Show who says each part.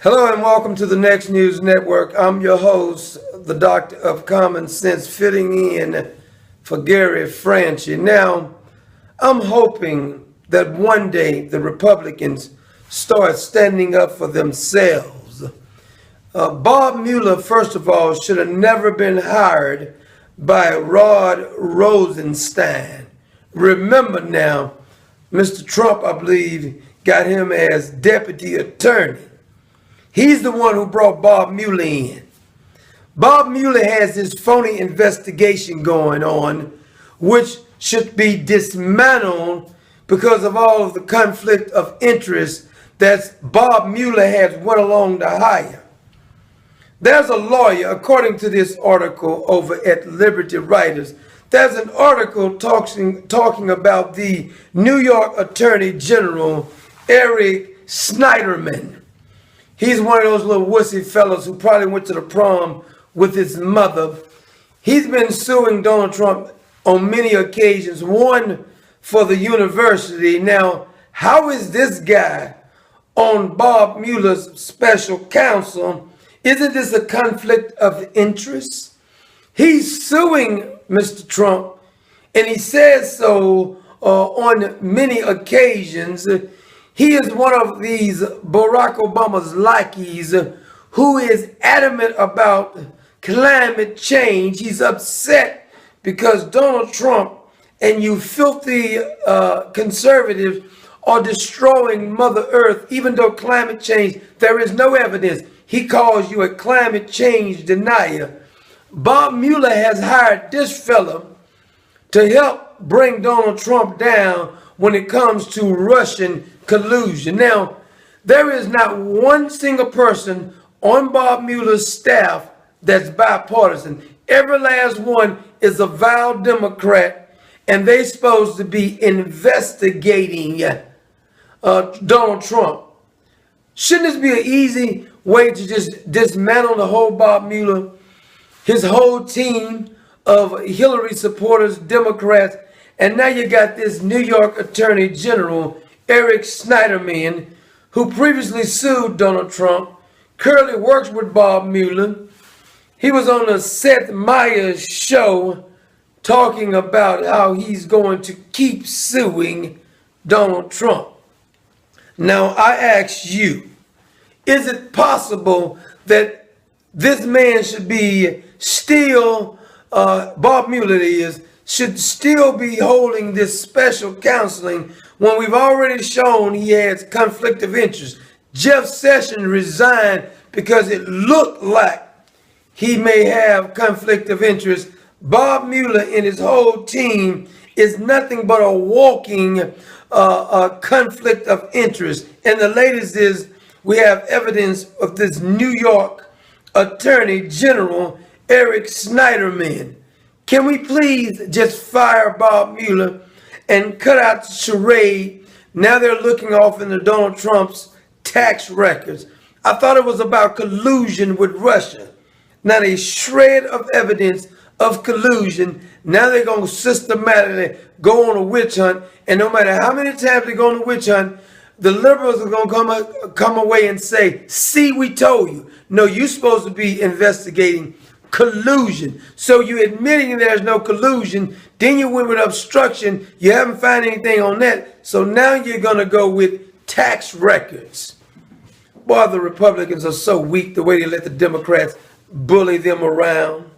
Speaker 1: Hello and welcome to the Next News Network. I'm your host, the Doctor of Common Sense, fitting in for Gary Franchi. Now, I'm hoping that one day the Republicans start standing up for themselves. Bob Mueller, first of all, should have never been hired by Rod Rosenstein. Remember now, Mr. Trump, I believe, got him as deputy attorney. He's the one who brought Bob Mueller in. Bob Mueller has this phony investigation going on, which should be dismantled because of all of the conflict of interest that Bob Mueller has went along to hire. There's a lawyer, according to this article over at Liberty Writers, there's an article talking about the New York Attorney General, Eric Schneiderman. He's one of those little wussy fellows who probably went to the prom with his mother. He's been suing Donald Trump on many occasions, one for the university. Now, how is this guy on Bob Mueller's special counsel? Isn't this a conflict of interest? He's suing Mr. Trump, and he says so on many occasions. He is one of these Barack Obama's lackeys who is adamant about climate change. He's upset because Donald Trump and you filthy conservatives are destroying Mother Earth, even though climate change, there is no evidence. He calls you a climate change denier. Bob Mueller has hired this fellow to help bring Donald Trump down when it comes to Russian collusion. Now, there is not one single person on Bob Mueller's staff that's bipartisan. Every last one is a vile Democrat, and they're supposed to be investigating Donald Trump. Shouldn't this be an easy way to just dismantle the whole Bob Mueller, his whole team of Hillary supporters, Democrats, and now you got this New York Attorney General, Eric Schneiderman, who previously sued Donald Trump, currently works with Bob Mueller. He was on the Seth Meyers show talking about how he's going to keep suing Donald Trump. Now, I ask you, is it possible that this man should be still, Bob Mueller should still be holding this special counseling when we've already shown he has conflict of interest? Jeff Sessions resigned because it looked like he may have conflict of interest. Bob Mueller and his whole team is nothing but a walking conflict of interest. And the latest is we have evidence of this New York Attorney General, Eric Schneiderman. Can we please just fire Bob Mueller and cut out the charade? Now they're looking off into Donald Trump's tax records. I thought it was about collusion with Russia. Not a shred of evidence of collusion. Now they're going to systematically go on a witch hunt. And no matter how many times they go on a witch hunt, the liberals are going to come away and say, see, we told you. No, you're supposed to be investigating collusion. So you admitting there's no collusion, then you went with obstruction, you haven't found anything on that, so now you're going to go with tax records. Boy, the Republicans are so weak the way they let the Democrats bully them around.